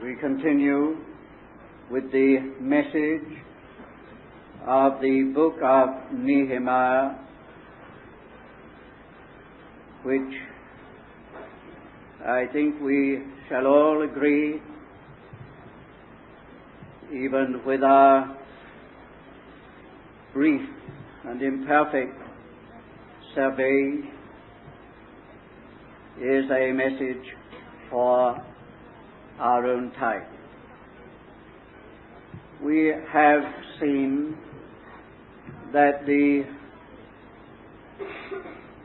We continue with the message of the book of Nehemiah, which I think we shall all agree, even with our brief and imperfect survey, is a message for our own time. We have seen that the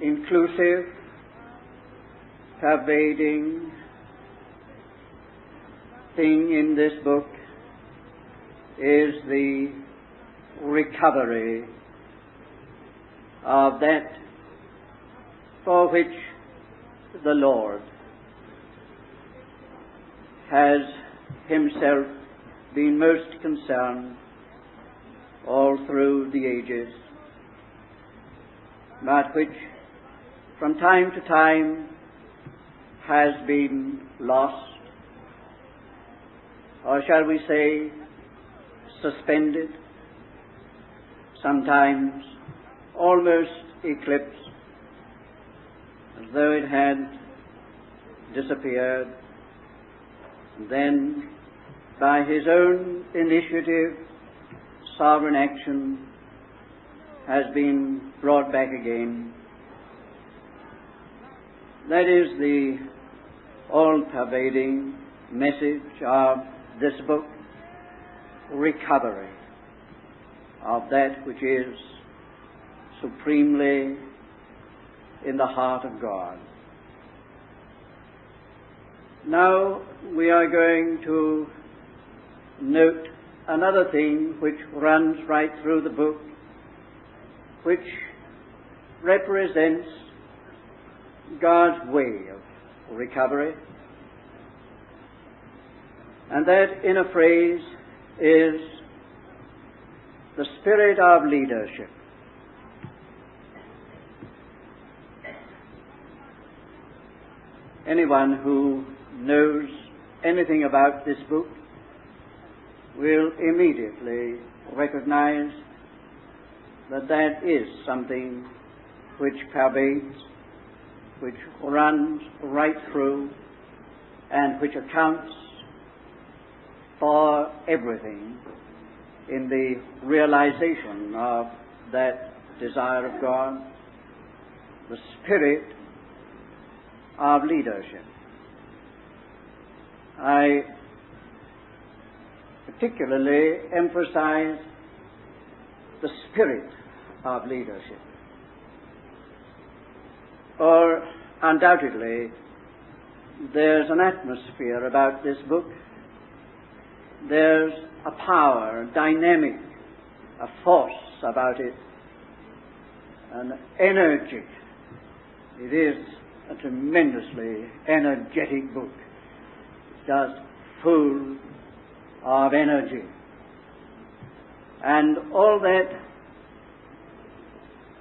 inclusive, pervading thing in this book is the recovery of that for which the Lord has himself been most concerned all through the ages, but which from time to time has been lost, or shall we say suspended, sometimes almost eclipsed, as though it had disappeared. And then, by his own initiative, sovereign action has been brought back again. That is the all-pervading message of this book, recovery of that which is supremely in the heart of God. Now we are going to note another thing which runs right through the book, which represents God's way of recovery, and that, in a phrase, is the spirit of leadership. Anyone who knows anything about this book will immediately recognize that that is something which pervades, which runs right through, and which accounts for everything in the realization of that desire of God, the spirit of leadership. I particularly emphasize the spirit of leadership. For undoubtedly, there's an atmosphere about this book. There's a power, a dynamic, a force about it, an energy. It is a tremendously energetic book. It's just full of energy. And all that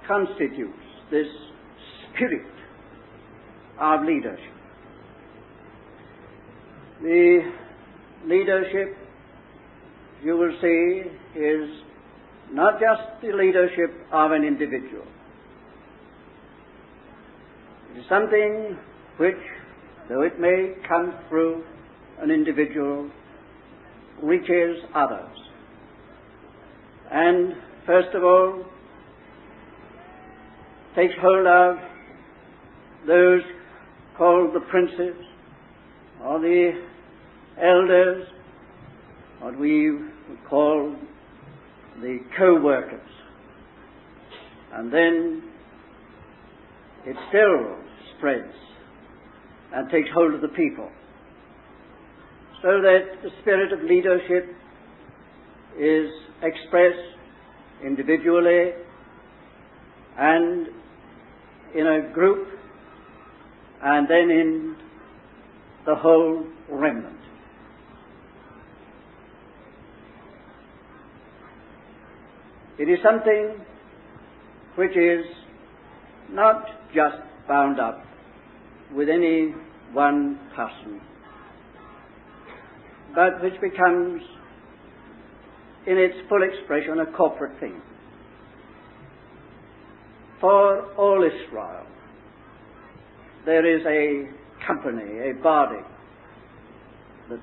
constitutes this spirit of leadership. The leadership, you will see, is not just the leadership of an individual. It is something which, though it may come through an individual, reaches others. And first of all, takes hold of those called the princes, or the elders, what we would call the co-workers. And then it still spreads and takes hold of the people, so that the spirit of leadership is expressed individually and in a group, and then in the whole remnant. It is something which is not just bound up with any one person, but which becomes in its full expression a corporate thing. For all Israel, there is a company, a body that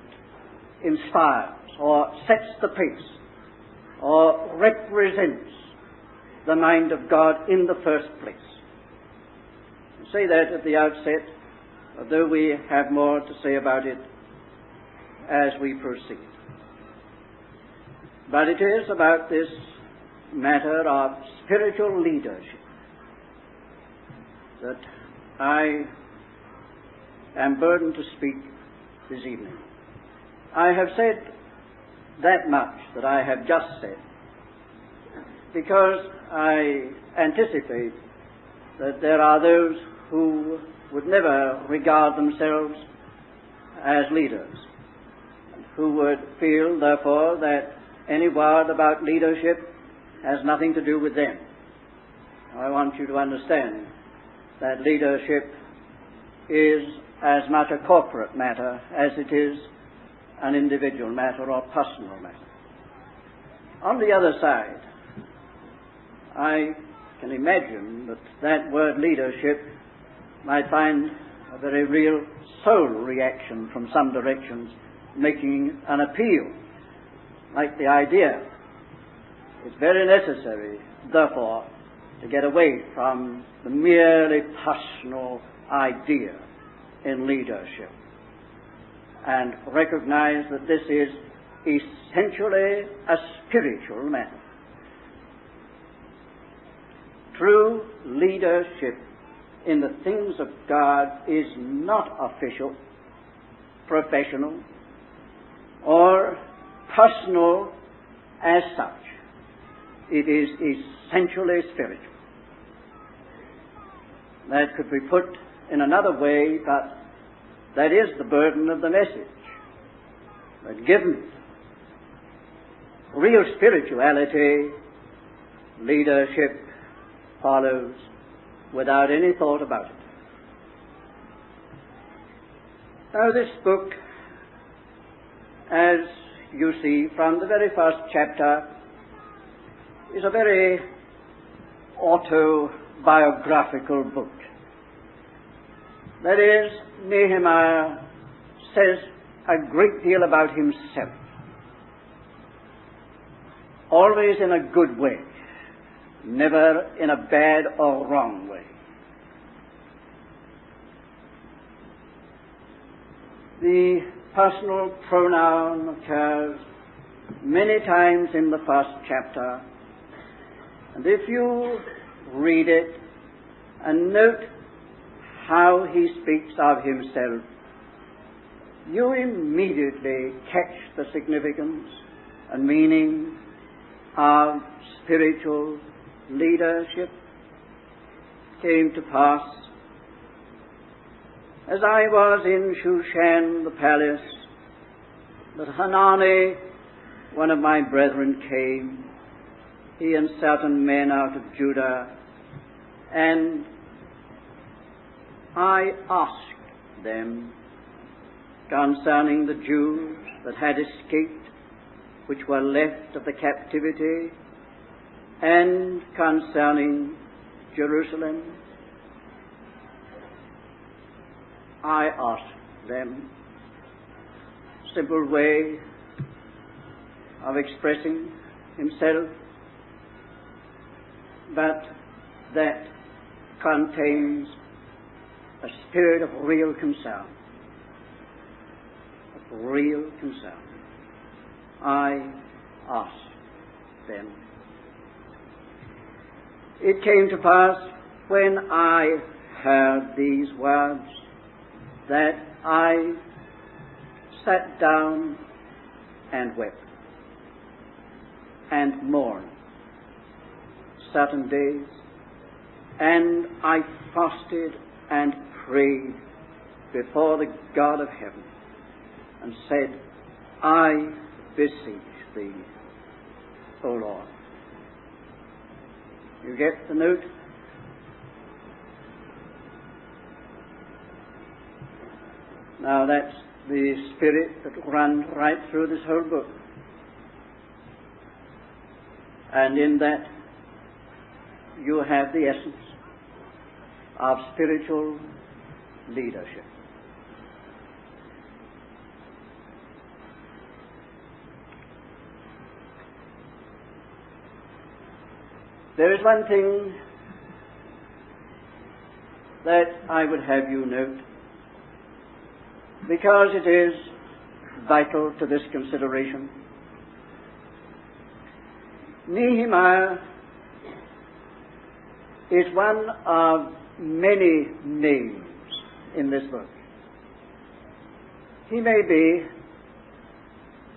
inspires or sets the pace or represents the mind of God in the first place. I say that at the outset, although we have more to say about it as we proceed. But it is about this matter of spiritual leadership that I am burdened to speak this evening. I have said that much that I have just said because I anticipate that there are those who would never regard themselves as leaders, who would feel, therefore, that any word about leadership has nothing to do with them. I want you to understand that leadership is as much a corporate matter as it is an individual matter or personal matter. On the other side, I can imagine that that word leadership might find a very real soul reaction from some directions, making an appeal, like the idea. It's very necessary, therefore, to get away from the merely personal idea in leadership and recognize that this is essentially a spiritual matter. True leadership in the things of God is not official, professional, or personal as such. It is essentially spiritual. That could be put in another way, but that is the burden of the message. That given real spirituality, leadership follows without any thought about it. Now this book, as you see from the very first chapter, is a very autobiographical book. That is, Nehemiah says a great deal about himself, always in a good way, never in a bad or wrong way. The personal pronoun occurs many times in the first chapter, and if you read it and note how he speaks of himself, you immediately catch the significance and meaning of spiritual leadership. Came to pass, as I was in Shushan the palace, that Hanani, one of my brethren, came, he and certain men out of Judah, and I asked them concerning the Jews that had escaped, which were left of the captivity, and concerning Jerusalem. I asked them, simple way of expressing himself, but that contains a spirit of real concern. Of real concern. I asked them. It came to pass when I heard these words that I sat down and wept and mourned certain days, and I fasted and prayed before the God of heaven and said, I beseech thee, O Lord. You get the note? Now that's the spirit that runs right through this whole book. And in that you have the essence of spiritual leadership. There is one thing that I would have you note, because it is vital to this consideration. Nehemiah is one of many names in this book. He may be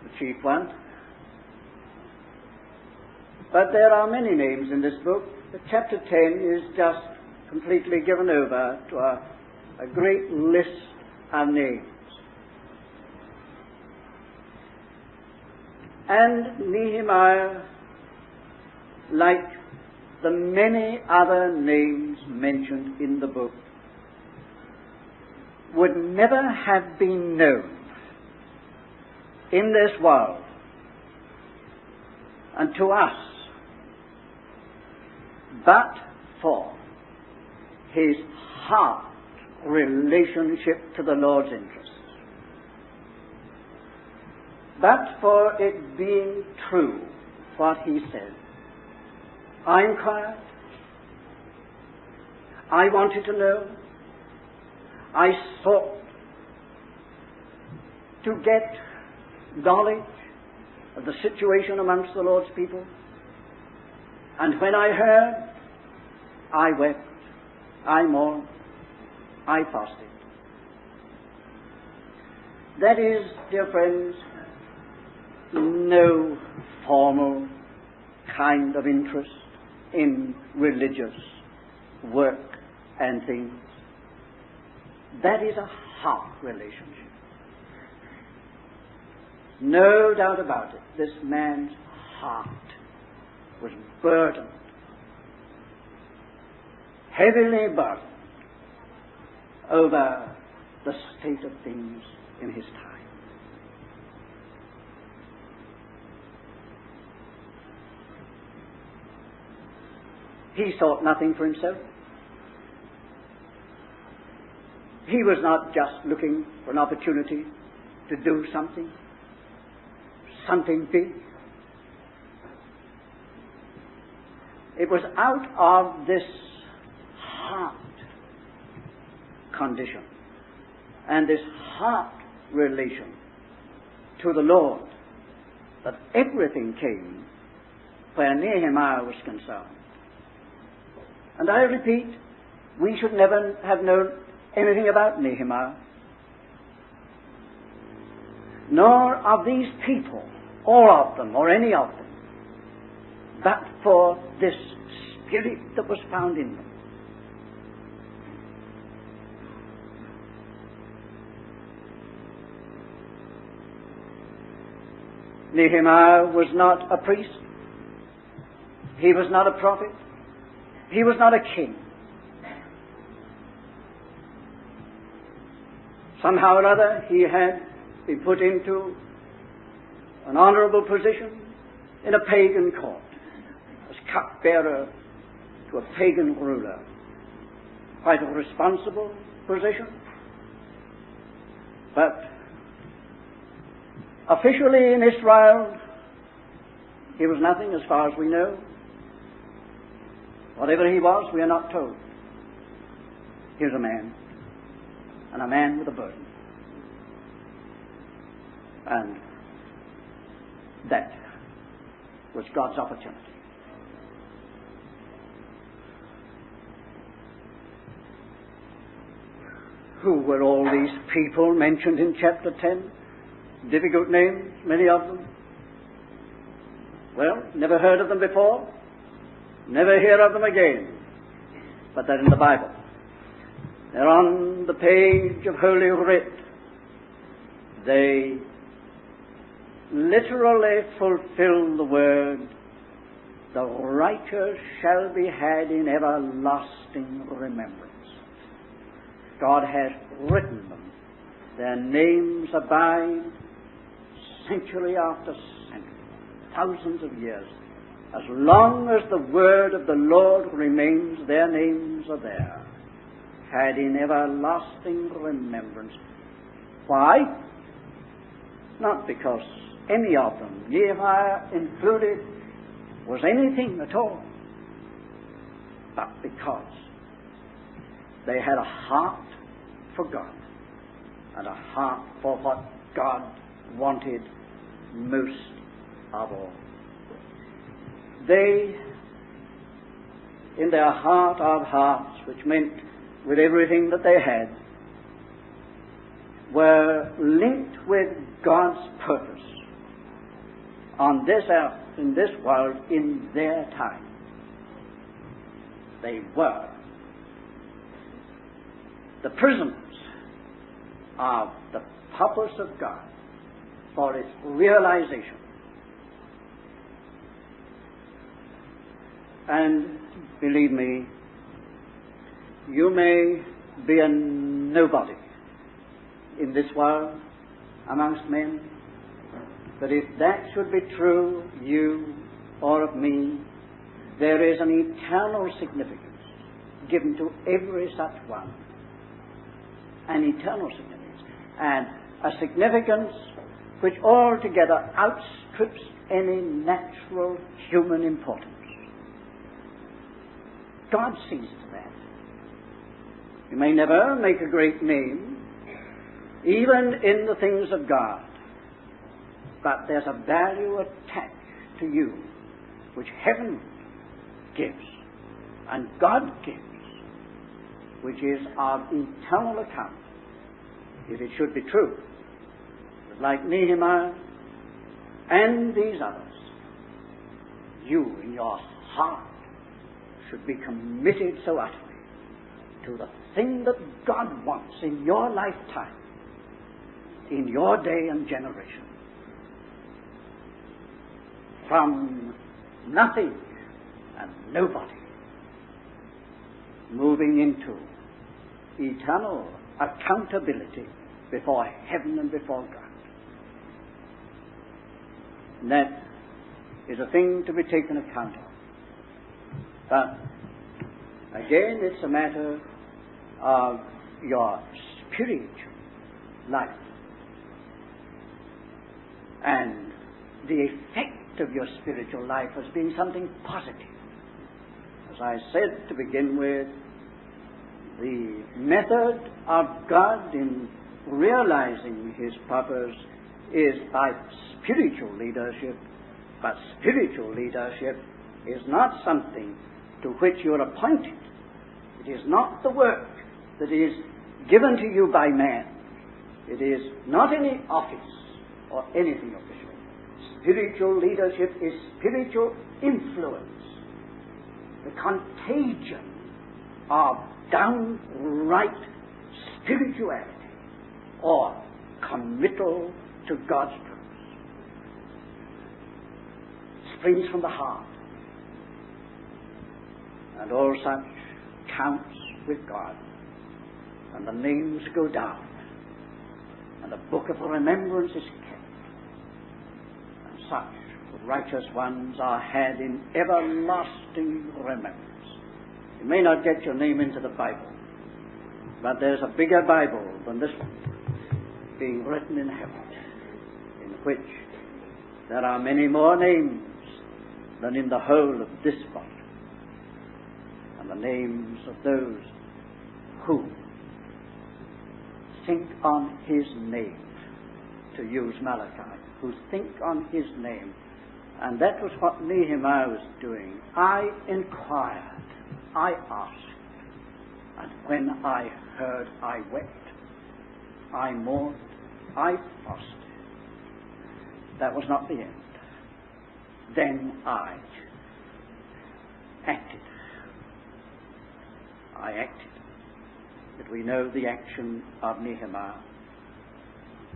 the chief one, but there are many names in this book. The chapter 10 is just completely given over to a great list of names. And Nehemiah, like the many other names mentioned in the book, would never have been known in this world and to us but for his heart relationship to the Lord's interests. But for it being true what he said. I inquired. I wanted to know. I sought to get knowledge of the situation amongst the Lord's people. And when I heard, I wept, I mourned, I fasted. That is, dear friends, no formal kind of interest in religious work and things. That is a heart relationship. No doubt about it, this man's heart was burdened, heavily burdened over the state of things in his time. He sought nothing for himself. He was not just looking for an opportunity to do something big. It was out of this heart condition and this heart relation to the Lord that everything came where Nehemiah was concerned. And I repeat, we should never have known anything about Nehemiah, nor of these people, all of them, or any of them, but for this spirit that was found in them. Nehemiah was not a priest. He was not a prophet. He was not a king. Somehow or other, he had been put into an honorable position in a pagan court, as cupbearer to a pagan ruler. Quite a responsible position. But officially in Israel, he was nothing as far as we know. Whatever he was, we are not told. He was a man, and a man with a burden. And that was God's opportunity. Who were all these people mentioned in chapter 10? Difficult names, many of them. Well, never heard of them before. Never hear of them again. But they're in the Bible. They're on the page of Holy Writ. They literally fulfill the word, the righteous shall be had in everlasting remembrance. God has written them Their names abide century after century, thousands of years. As long as the word of the Lord remains, their names are there, had in everlasting remembrance. Why? Not because any of them, Nehemiah included, was anything at all, but because they had a heart for God and a heart for what God wanted most of all. They, in their heart of hearts, which meant with everything that they had, were linked with God's purpose on this earth, in this world, in their time. They were the prisoners of the purpose of God for its realization. And believe me, you may be a nobody in this world amongst men, but if that should be true, you or of me, there is an eternal significance given to every such one. An eternal significance. And a significance which altogether outstrips any natural human importance. God sees to that. You may never make a great name, even in the things of God, but there's a value attached to you which heaven gives and God gives, which is of eternal account, if it should be true that, like Nehemiah and these others, you in your heart should be committed so utterly to the thing that God wants in your lifetime, in your day and generation. From nothing and nobody, moving into eternal accountability before heaven and before God. And that is a thing to be taken account of. But again, it's a matter of your spiritual life and the effect of your spiritual life as being something positive. As I said to begin with, the method of God in realizing His purpose is by spiritual leadership, but spiritual leadership is not something to which you are appointed. It is not the work that is given to you by man. It is not any office or anything of the sort. Spiritual leadership is spiritual influence, the contagion of downright spirituality or committal to God's purpose. Springs from the heart. And all such counts with God. And the names go down. And the book of remembrance is kept. And such righteous ones are had in everlasting remembrance. You may not get your name into the Bible, but there's a bigger Bible than this one being written in heaven, in which there are many more names than in the whole of this body. And the names of those who think on His name, to use Malachi, who think on His name. And that was what Nehemiah was doing. I inquired, I asked, and when I heard, I wept, I mourned, I fasted. That was not the end. Then I acted. I acted. That we know the action of Nehemiah.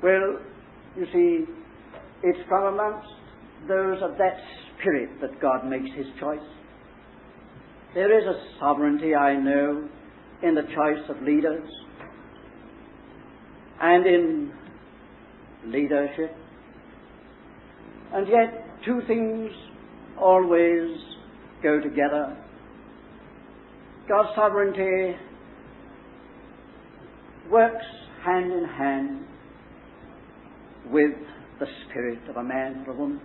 Well, you see, it's from amongst those of that spirit that God makes His choice. There is a sovereignty, I know, in the choice of leaders. and in leadership. And yet, two things always go together. God's sovereignty works hand in hand with the spirit of a man or a woman.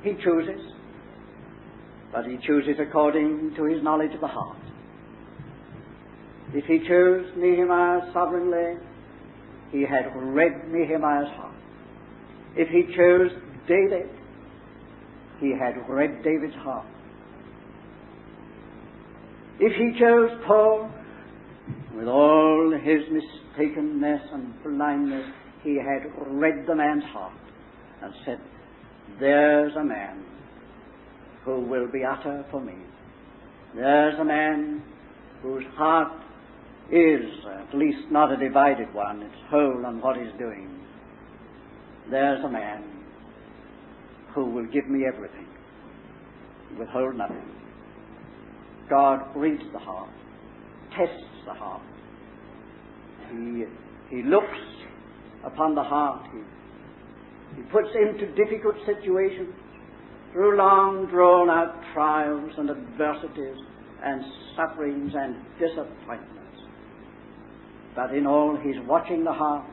He chooses, but he chooses according to his knowledge of the heart. If he chose Nehemiah sovereignly, he had read Nehemiah's heart. If he chose David, he had read David's heart. If he chose Paul, with all his mistakenness and blindness, he had read the man's heart and said, there's a man who will be utter for me. There's a man whose heart is at least not a divided one, it's whole on what he's doing. There's a man who will give me everything, withhold nothing. God reads the heart, tests the heart. He looks upon the heart. He puts into difficult situations through long drawn-out trials and adversities and sufferings and disappointments. But in all, he's watching the heart.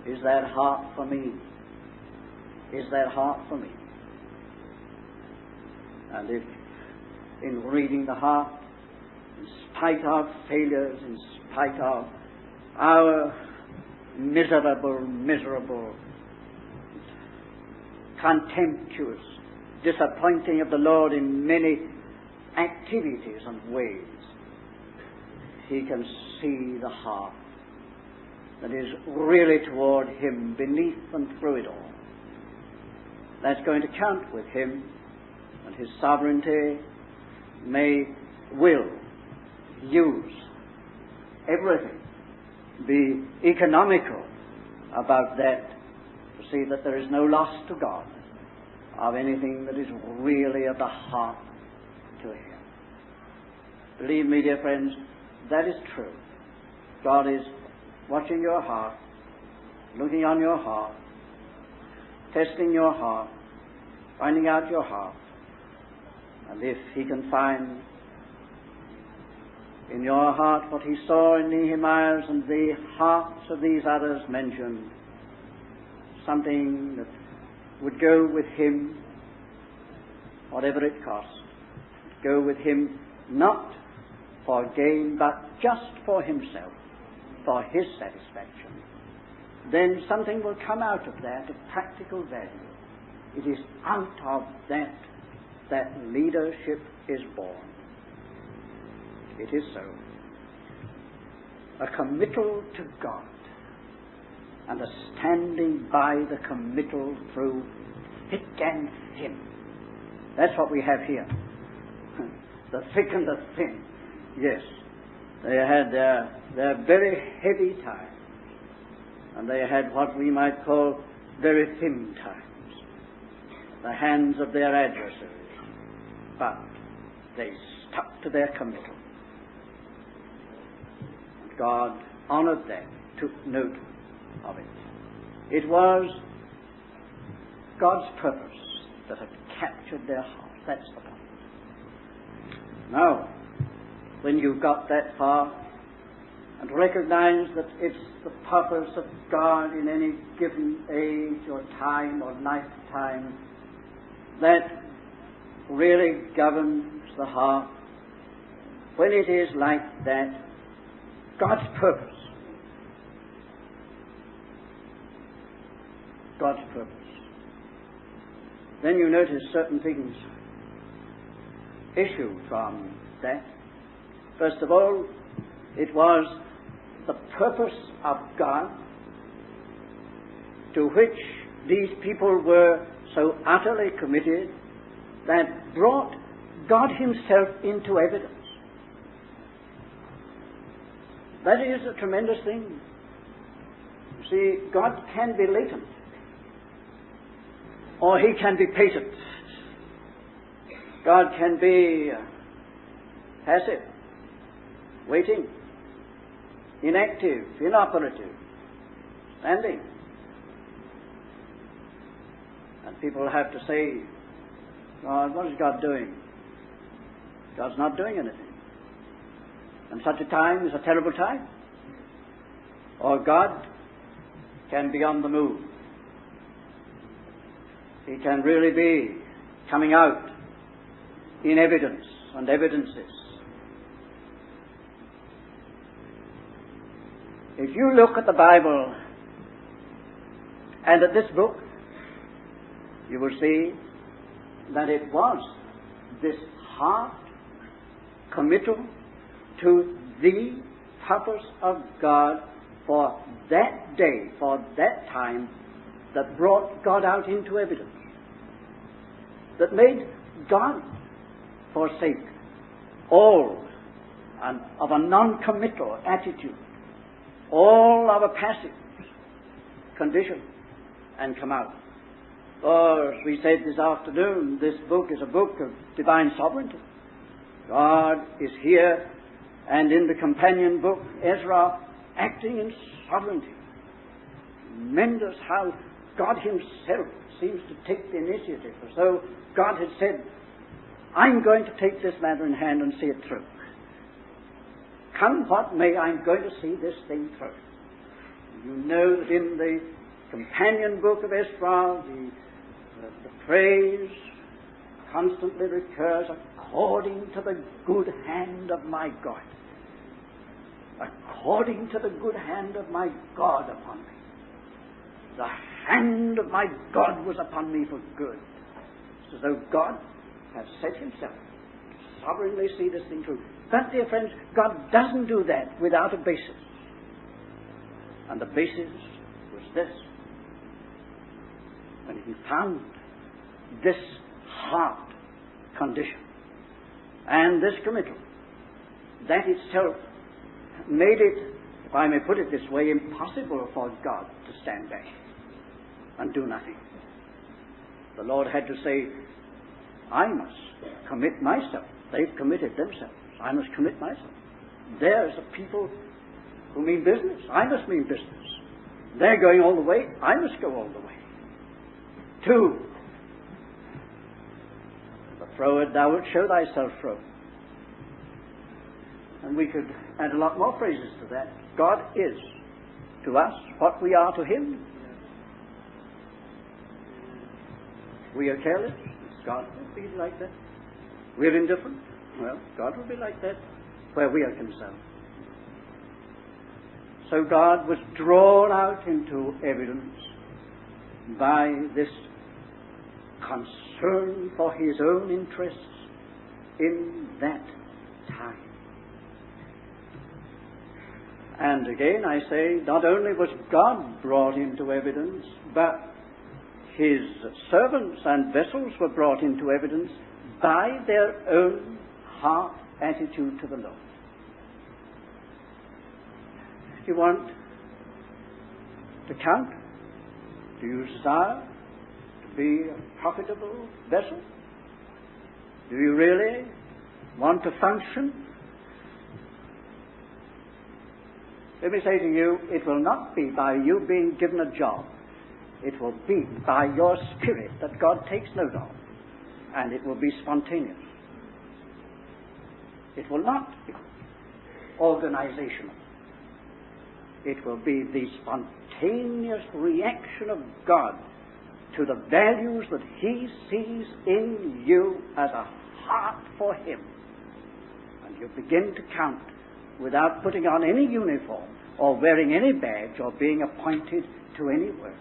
Is that heart for me? Is that heart for me? And if in reading the heart, in spite of failures, in spite of our miserable, contemptuous disappointing of the Lord in many activities and ways, he can see the heart that is really toward him beneath and through it all. That's going to count with him, and his sovereignty will use everything, be economical about that, to see that there is no loss to God of anything that is really of the heart to him. Believe me, dear friends, that is true. God is watching your heart, looking on your heart, testing your heart, finding out your heart. And if he can find in your heart what he saw in Nehemiah's and the hearts of these others mentioned, something that would go with him, whatever it costs, go with him not for gain, but just for himself, for his satisfaction, then something will come out of that of practical value. It is out of that leadership is born. It is so. A committal to God and a standing by the committal through thick and thin. That's what we have here. The thick and the thin. Yes. They had their very heavy times, and they had what we might call very thin times. The hands of their adversaries. But they stuck to their committal. And God honored them, took note of it. It was God's purpose that had captured their heart. That's the point. Now, when you've got that far and recognize that it's the purpose of God in any given age or time or lifetime that really governs the heart, when it is like that, God's purpose, then you notice certain things issue from that. First of all, it was the purpose of God to which these people were so utterly committed that brought God himself into evidence. That is a tremendous thing. You see, God can be latent, or he can be patent. God can be passive, waiting, inactive, inoperative, standing. And people have to say, God, what is God doing? God's not doing anything. And such a time is a terrible time. Or God can be on the move. He can really be coming out in evidence and evidences. If you look at the Bible and at this book, you will see that it was this heart committal to the purpose of God for that day, for that time, that brought God out into evidence, that made God forsake all of a non-committal attitude, all of a passive condition, and come out. Or, as we said this afternoon, this book is a book of divine sovereignty. God is here, and in the companion book, Ezra, acting in sovereignty. Tremendous how God himself seems to take the initiative, as though God had said, I'm going to take this matter in hand and see it through. Come what may, I'm going to see this thing through. You know that in the companion book of Ezra, the phrase constantly recurs, according to the good hand of my God. According to the good hand of my God upon me. The hand of my God was upon me for good. It's as though God has set himself to sovereignly see this thing through. But, dear friends, God doesn't do that without a basis. And the basis was this. When he found this heart condition and this committal, that itself made it, if I may put it this way, impossible for God to stand back and do nothing. The Lord had to say, I must commit myself. They've committed themselves. I must commit myself. There's a people who mean business. I must mean business. They're going all the way. I must go all the way. 2. But froward thou wilt show thyself froward. And we could add a lot more phrases to that. God is to us what we are to him. We are careless. God will be like that. We're indifferent. Well, God will be like that where we are concerned. So God was drawn out into evidence by this concern for his own interests in that time. And again, I say, not only was God brought into evidence, but his servants and vessels were brought into evidence by their own heart attitude to the Lord. Do you want to count? Do you desire to be a profitable vessel? Do you really want to function? Let me say to you, it will not be by you being given a job. It will be by your spirit that God takes note of. And it will be spontaneous. It will not be organizational. It will be the spontaneous reaction of God to the values that he sees in you as a heart for him. And you begin to count without putting on any uniform or wearing any badge or being appointed to any work.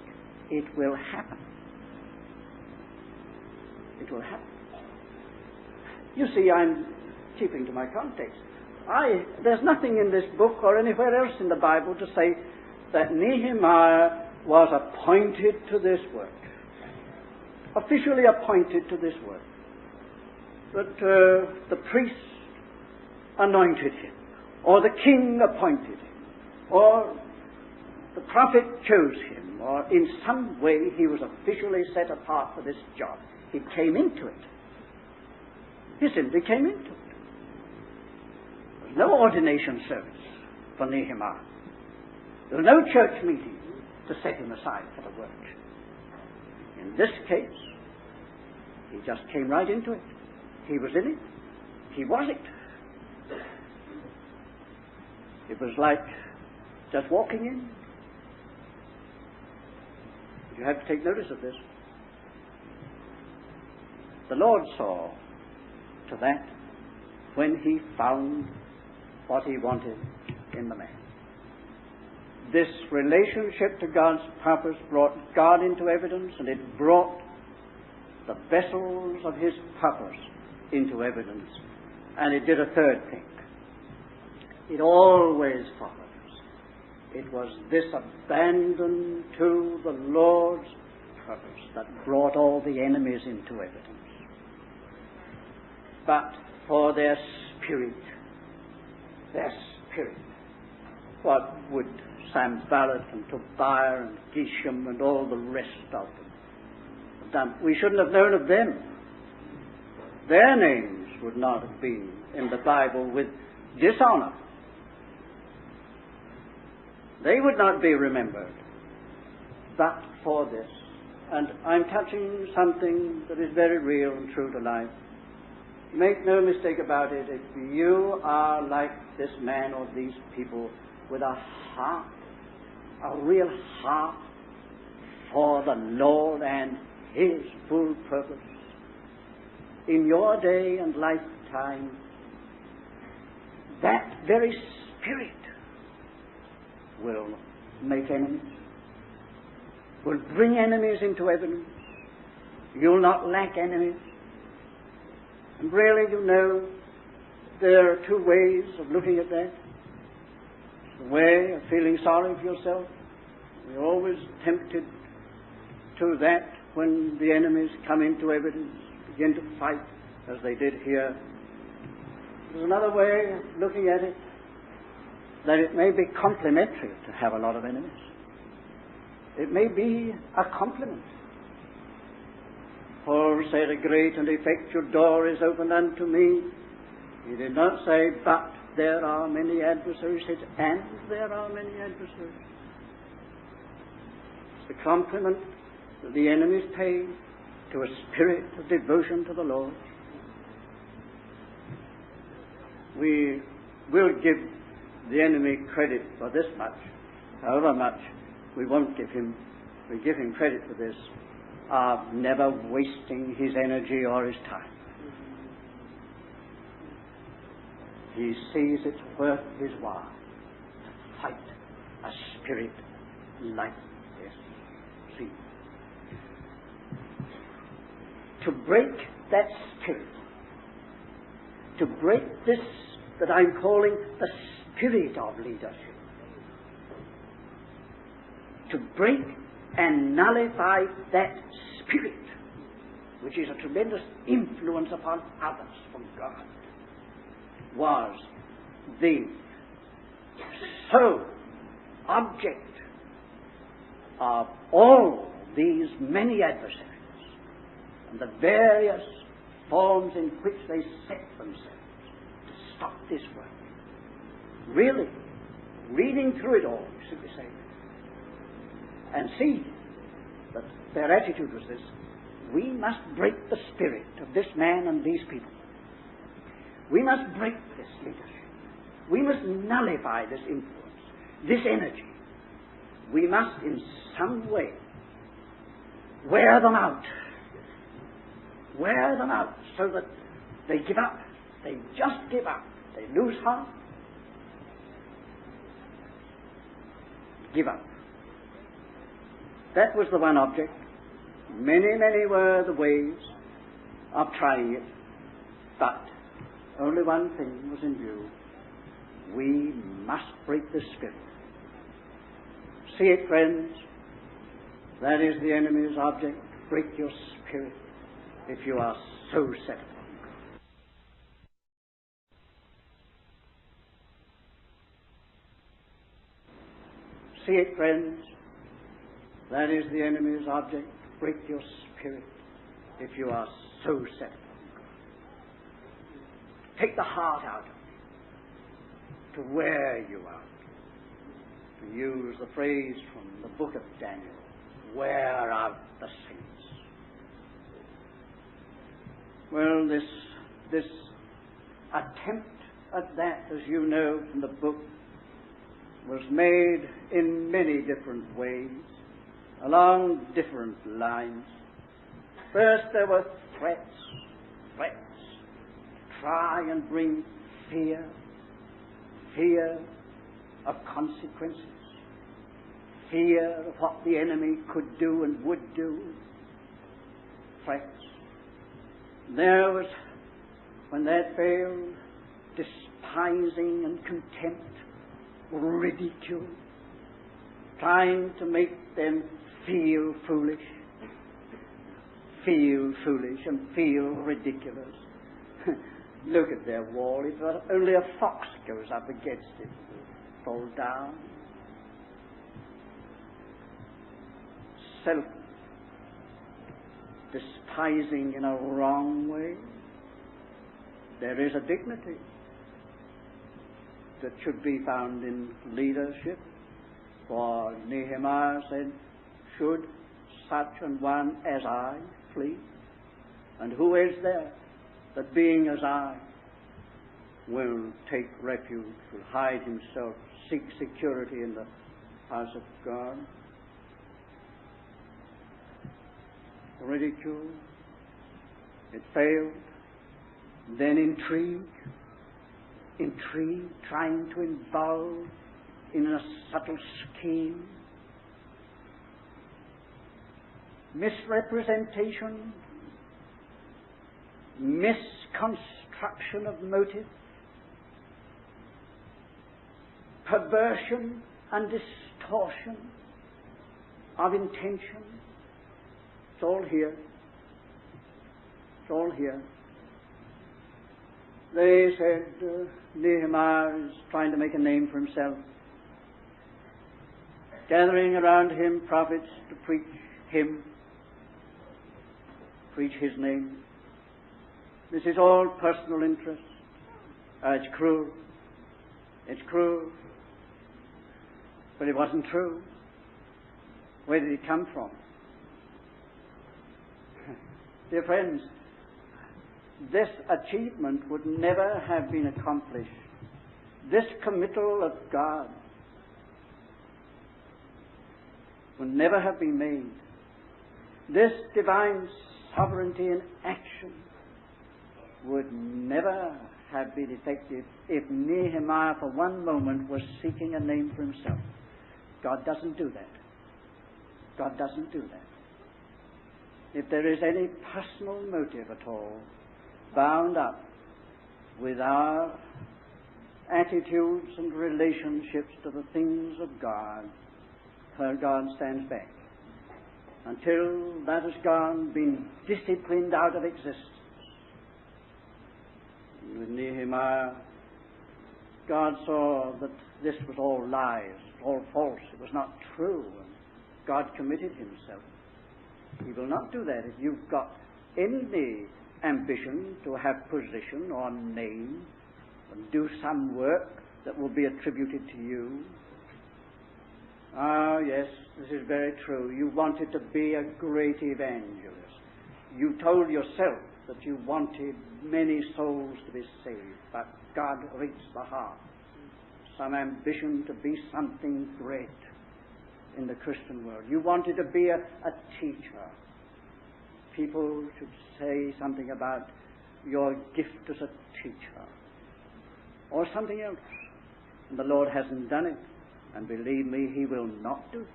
It will happen. It will happen. You see, I'm keeping to my context. There's nothing in this book or anywhere else in the Bible to say that Nehemiah was appointed to this work. Officially appointed to this work. That the priest anointed him, or the king appointed him, or the prophet chose him, or in some way he was officially set apart for this job. He came into it. He simply came into it. There was no ordination service. for Nehemiah. There was no church meeting to set him aside for the work. In this case, he just came right into it. He was in it. He was it. It was like just walking in. You have to take notice of this. The Lord saw to that when he found what he wanted in the man. This relationship to God's purpose brought God into evidence, and it brought the vessels of his purpose into evidence. And it did a third thing. It always follows. It was this abandon to the Lord's purpose that brought all the enemies into evidence. But for their spirit, what would Sanballat and Tobiah and Geshem and all the rest of them have done? We shouldn't have known of them. Their names would not have been in the Bible with dishonor. They would not be remembered. But for this, and I'm touching something that is very real and true to life. Make no mistake about it, if you are like this man or these people with a heart, a real heart for the Lord and his full purpose, in your day and lifetime, that very spirit will make enemies, will bring enemies into evidence. You'll not lack enemies. And really, you know, there are two ways of looking at that. The way of feeling sorry for yourself. We're always tempted to that when the enemies come into evidence, begin to fight as they did here. There's another way of looking at it, that it may be complimentary to have a lot of enemies. It may be a compliment. Paul said, "A great and effectual door is opened unto me." He did not say, "But there are many adversaries." He said, "And there are many adversaries." It's the compliment that the enemies pay to a spirit of devotion to the Lord. We will give the enemy credit for this much. However much we won't give him, we give him credit for this, of never wasting his energy or his time. He sees it's worth his while to fight a spirit like this. See, to break that spirit, to break this that I'm calling the spirit of leadership, to break and nullify that spirit, which is a tremendous influence upon others from God, was the sole object of all these many adversaries and the various forms in which they set themselves to stop this work. Really, reading through it all, you should be saying, and see that their attitude was this: we must break the spirit of this man and these people. We must break this leadership. We must nullify this influence, this energy. We must in some way wear them out. Wear them out so that they give up. They just give up. They lose heart. Give up. That was the one object. Many, many were the ways of trying it, but only one thing was in view. We must break the spirit. See it, friends? That is the enemy's object. Break your spirit if you are so set upon God. See it, friends? That is the enemy's object. Break your spirit if you are so set upon God. Take the heart out of it to wear you out. to use the phrase from the book of Daniel, wear out the saints. Well, this attempt at that, as you know from the book, was made in many different ways, along different lines. First there were threats to try and bring fear of consequences, fear of what the enemy could do and would do, threats. There was, when that failed, despising and contempt, ridicule, trying to make them feel foolish and feel ridiculous. Look at their wall. If only a fox goes up against it, it will fall down. Self despising in a wrong way. There is a dignity that should be found in leadership. For Nehemiah said, should such an one as I flee? And who is there that being as I will take refuge, will hide himself, seek security in the house of God? Ridicule, it failed. Then intrigue, trying to involve in a subtle scheme. Misrepresentation, misconstruction of motive, perversion and distortion of intention. It's all here. It's all here. They said Nehemiah is trying to make a name for himself, gathering around him prophets to preach him, preach his name. This is all personal interest. It's cruel. It's cruel. But it wasn't true. Where did it come from? Dear friends, this achievement would never have been accomplished. This committal of God would never have been made. This divine sovereignty in action would never have been effective if Nehemiah for one moment was seeking a name for himself. God doesn't do that. God doesn't do that. If there is any personal motive at all bound up with our attitudes and relationships to the things of God, God stands back until that has been disciplined out of existence. With Nehemiah, God saw that this was all lies, all false, it was not true, and God committed himself. He will not do that if you've got any ambition to have position or name and do some work that will be attributed to you. Ah, yes, this is very true. You wanted to be a great evangelist. You told yourself that you wanted many souls to be saved, but God reads the heart. Some ambition to be something great in the Christian world. You wanted to be a teacher. People should say something about your gift as a teacher or something else. And the Lord hasn't done it. And believe me, He will not do it.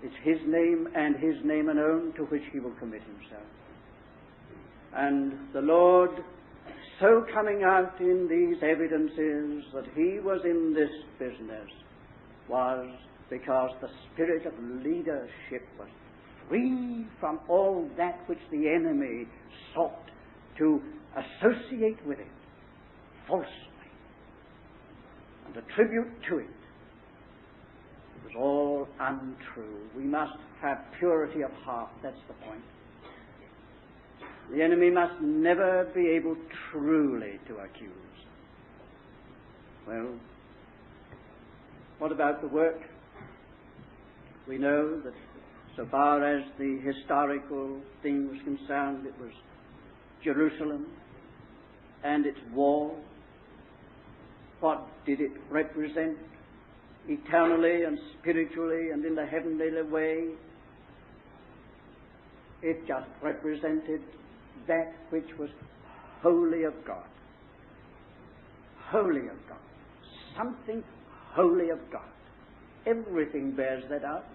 It's His name and His name alone to which He will commit Himself. And the Lord, so coming out in these evidences that He was in this business, was because the spirit of leadership was free from all that which the enemy sought to associate with it falsely and attribute to it. It was all untrue. We must have purity of heart. That's the point. The enemy must never be able truly to accuse. Well, What about the work? We know that so far as the historical thing was concerned, it was Jerusalem and its wall. What did it represent eternally and spiritually and in the heavenly way? It just represented that which was holy of God. Holy of God. Something holy of God. Everything bears that out.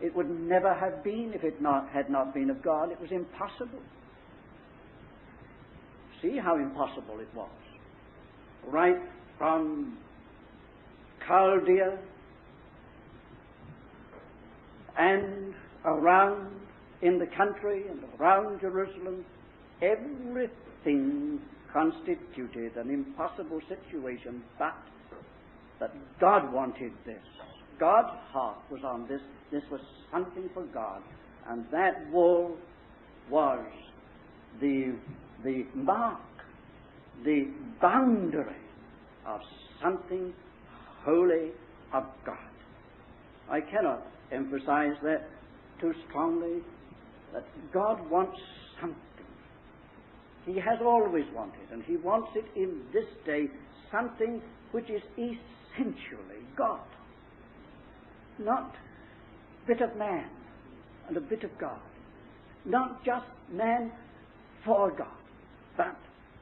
It would never have been if it had not been of God. It was impossible. See how impossible it was. Right from Chaldea and around in the country and around Jerusalem, everything constituted an impossible situation, but that God wanted this. God's heart was on this. This was something for God. And that wall was the mark, the boundary of something holy of God. I cannot emphasize that too strongly, that God wants something. He has always wanted, and He wants it in this day, something which is essentially God. Not a bit of man and a bit of God. Not just man for God, but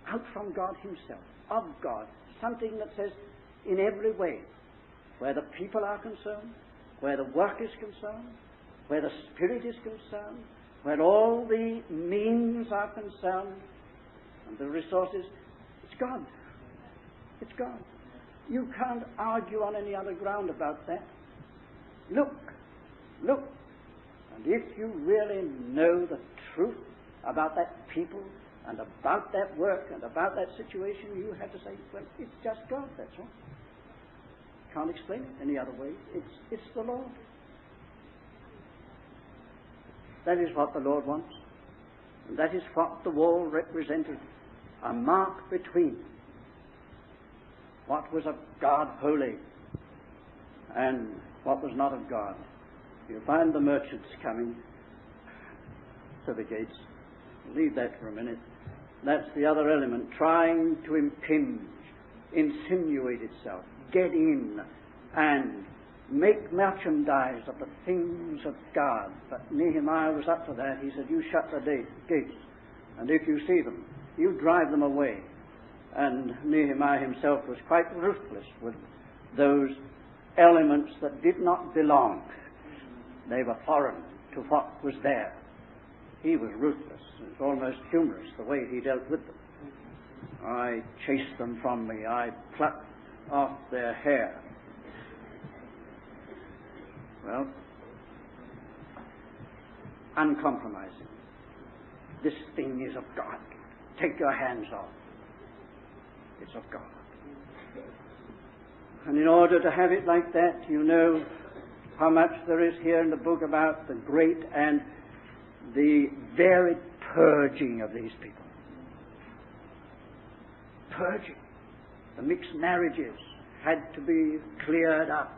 out from God Himself, of God. Something that says, in every way, where the people are concerned, where the work is concerned, where the Spirit is concerned, where all the means are concerned, and the resources, it's God. It's God. You can't argue on any other ground about that. Look. And if you really know the truth about that people and about that work and about that situation, you have to say, well, it's just God, that's all. Can't explain it any other way. It's the Lord. That is what the Lord wants. And that is what the wall represented. A mark between what was of God holy and what was not of God. You find the merchants coming to the gates. Leave that for a minute. That's the other element, trying to impinge, insinuate itself, get in and make merchandise of the things of God. But Nehemiah was up for that. He said, you shut the gates, and if you see them, you drive them away. And Nehemiah himself was quite ruthless with those elements that did not belong. They were foreign to what was there. He was ruthless. It's almost humorous the way he dealt with them. I chased them from me. I plucked off their hair. Well, uncompromising. This thing is of God. Take your hands off. It's of God. And in order to have it like that, you know how much there is here in the book about the great and the varied purging of these people. Purging. The mixed marriages had to be cleared up.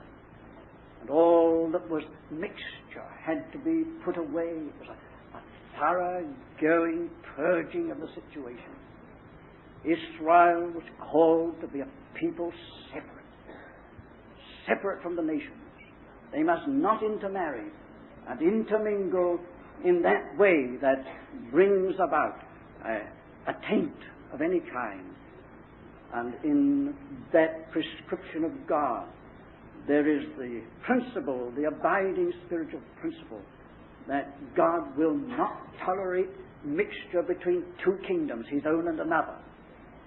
And all that was mixture had to be put away. It was a thorough going purging of the situation. Israel was called to be a people separate from the nations. They must not intermarry and intermingle in that way that brings about a taint of any kind. And in that prescription of God, there is the principle, the abiding spiritual principle, that God will not tolerate mixture between two kingdoms, His own and another.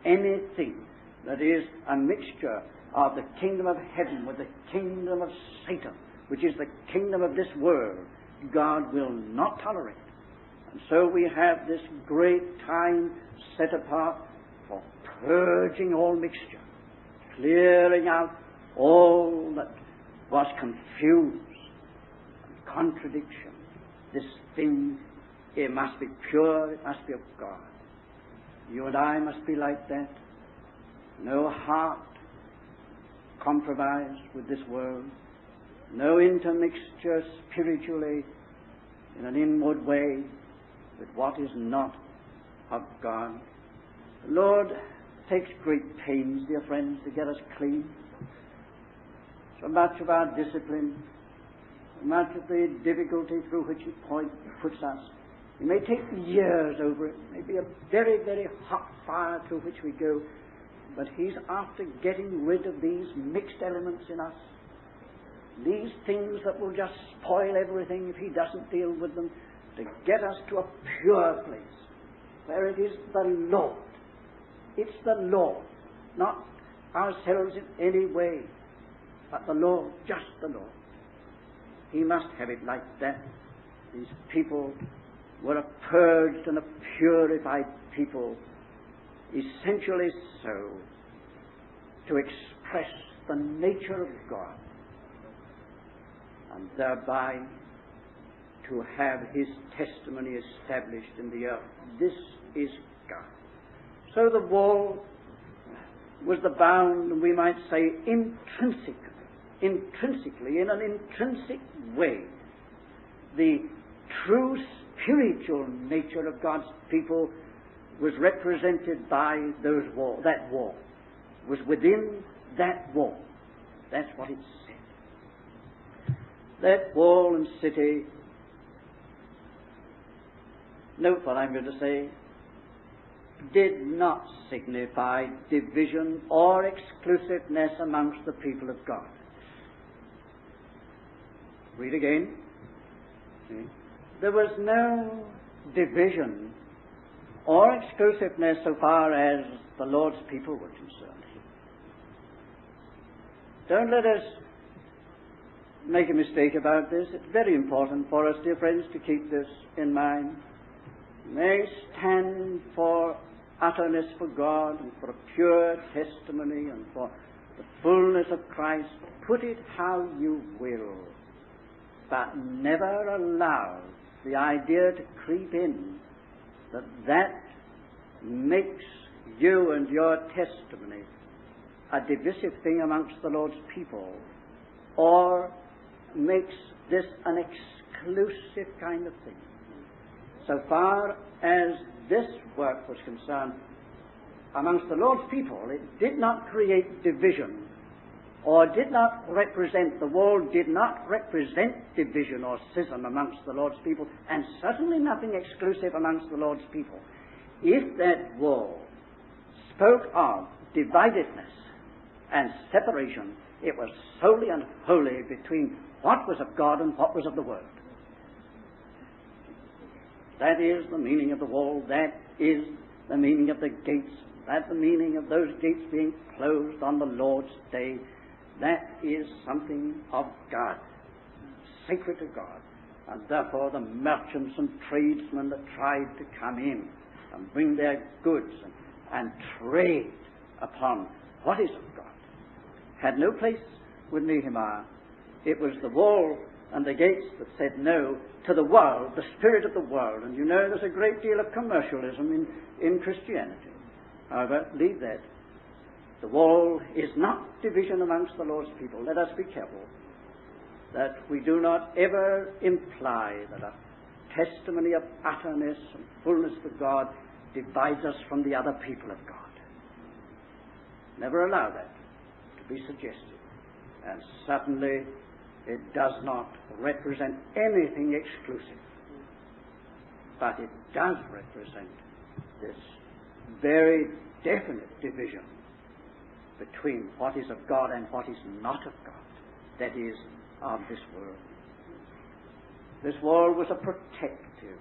Anything that is a mixture of the kingdom of heaven with the kingdom of Satan, which is the kingdom of this world, God will not tolerate. And so we have this great time set apart for purging all mixture, clearing out all that was confused and contradiction. This thing, it must be pure, it must be of God. You and I must be like that. No heart compromise with this world, no intermixture spiritually in an inward way with what is not of God. The Lord takes great pains, dear friends, to get us clean. So much of our discipline, so much of the difficulty through which He puts us. It may take years over it. It may be a very, very hot fire through which we go. But He's after getting rid of these mixed elements in us. These things that will just spoil everything if He doesn't deal with them, to get us to a pure place where it is the Lord. It's the Lord, not ourselves in any way, but the Lord, just the Lord. He must have it like that. These people were a purged and a purified people, essentially so, to express the nature of God, and thereby to have His testimony established in the earth. This is God. So the wall was the bound, we might say, intrinsically, in an intrinsic way, the true spiritual nature of God's people was represented by that wall. Was within that wall. That's what it said. That wall and city, note what I'm going to say, did not signify division or exclusiveness amongst the people of God. Read again. See? There was no division or exclusiveness so far as the Lord's people were concerned. Don't let us make a mistake about this. It's very important for us, dear friends, to keep this in mind. May stand for utterness for God and for a pure testimony and for the fullness of Christ. Put it how you will, but never allow the idea to creep in that makes you and your testimony a divisive thing amongst the Lord's people, or makes this an exclusive kind of thing. So far as this work was concerned, amongst the Lord's people, it did not create division, or did not represent, the wall did not represent division or schism amongst the Lord's people, and certainly nothing exclusive amongst the Lord's people. If that wall spoke of dividedness and separation, it was solely and wholly between what was of God and what was of the world. That is the meaning of the wall. That is the meaning of the gates. That's the meaning of those gates being closed on the Lord's day. That is something of God, sacred to God. And therefore the merchants and tradesmen that tried to come in and bring their goods and trade upon what is of God had no place with Nehemiah. It was the wall and the gates that said no to the world, the spirit of the world. And you know there's a great deal of commercialism in Christianity. However, leave that. The wall is not division amongst the Lord's people. Let us be careful that we do not ever imply that a testimony of utterness and fullness of God divides us from the other people of God. Never allow that to be suggested. And certainly it does not represent anything exclusive. But it does represent this very definite division between what is of God and what is not of God, that is, of this world. This wall was a protective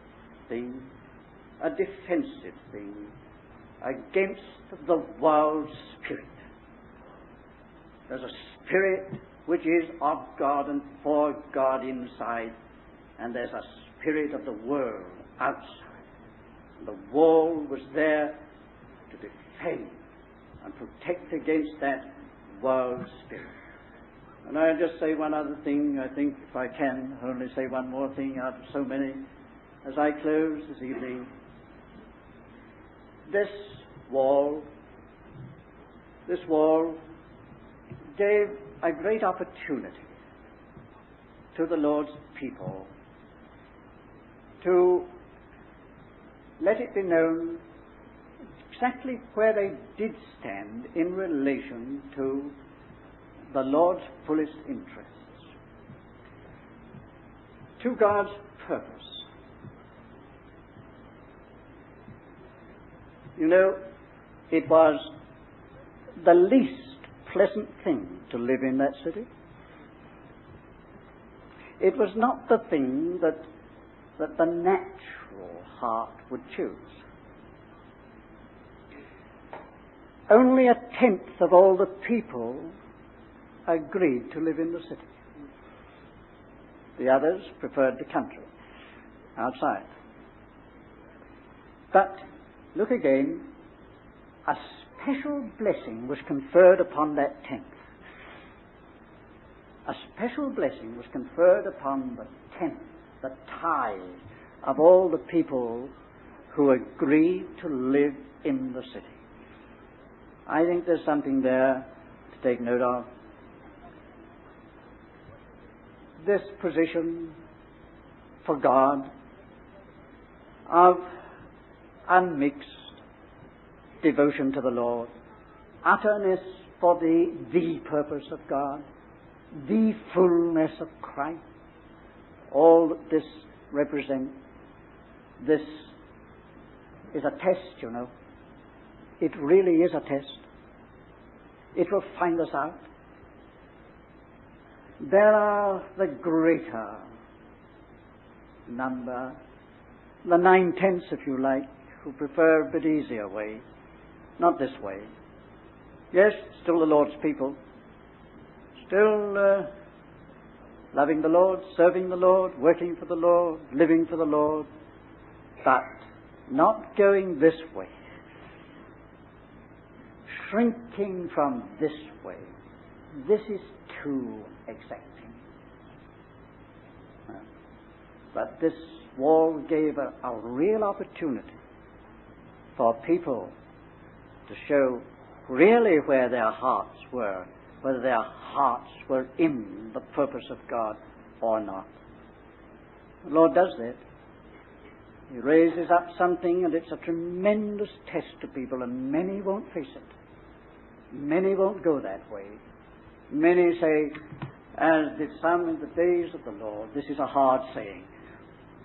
thing, a defensive thing against the world's spirit. There's a spirit which is of God and for God inside, and there's a spirit of the world outside. The wall was there to defend and protect against that world spirit. And I'll just say one other thing. I think if I can only say one more thing out of so many as I close this evening. This wall gave a great opportunity to the Lord's people to let it be known exactly where they did stand in relation to the Lord's fullest interests, to God's purpose. You know, it was the least pleasant thing to live in that city. It was not the thing that the natural heart would choose. Only a tenth of all the people agreed to live in the city. The others preferred the country, outside. But, look again, a special blessing was conferred upon that tenth. A special blessing was conferred upon the tenth, the tithe of all the people who agreed to live in the city. I think there's something there to take note of. This position for God of unmixed devotion to the Lord, utterness for the purpose of God, the fullness of Christ, all that this represents. This is a test, you know. It really is a test. It will find us out. There are the greater number, the 9/10, if you like, who prefer a bit easier way, not this way. Yes, still the Lord's people, still loving the Lord, serving the Lord, working for the Lord, living for the Lord, but not going this way, shrinking from this way. This is too exacting. But this wall gave a real opportunity for people to show really where their hearts were, whether their hearts were in the purpose of God or not. The Lord does that. He raises up something, and it's a tremendous test to people, and many won't face it. Many won't go that way. Many say, as did some in the days of the Lord, this is a hard saying,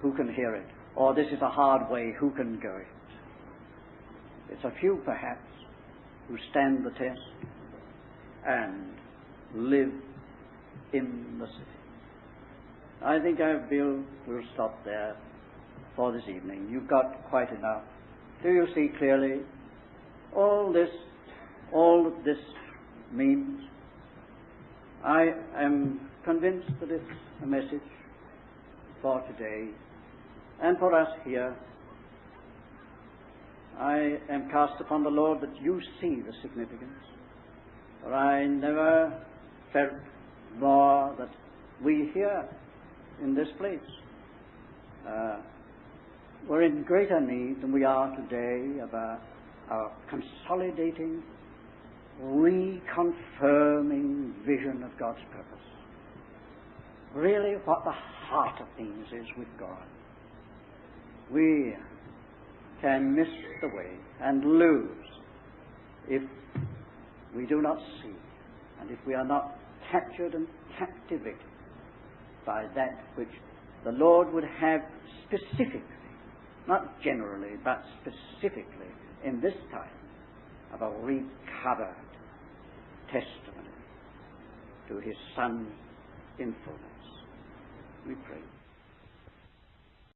who can hear it? Or this is a hard way, who can go it? It's a few, perhaps, who stand the test and live in the city. I think we'll stop there for this evening. You've got quite enough. Do you see clearly all that this means? I am convinced that it's a message for today and for us here. I am cast upon the Lord that you see the significance, for I never felt more that we here in this place we're in greater need than we are today of a consolidating, reconfirming vision of God's purpose. Really what the heart of things is with God. We can miss the way and lose if we do not see, and if we are not captured and captivated by that which the Lord would have specifically, not generally, but specifically in this time of a recovered testimony to His Son in fullness. We pray.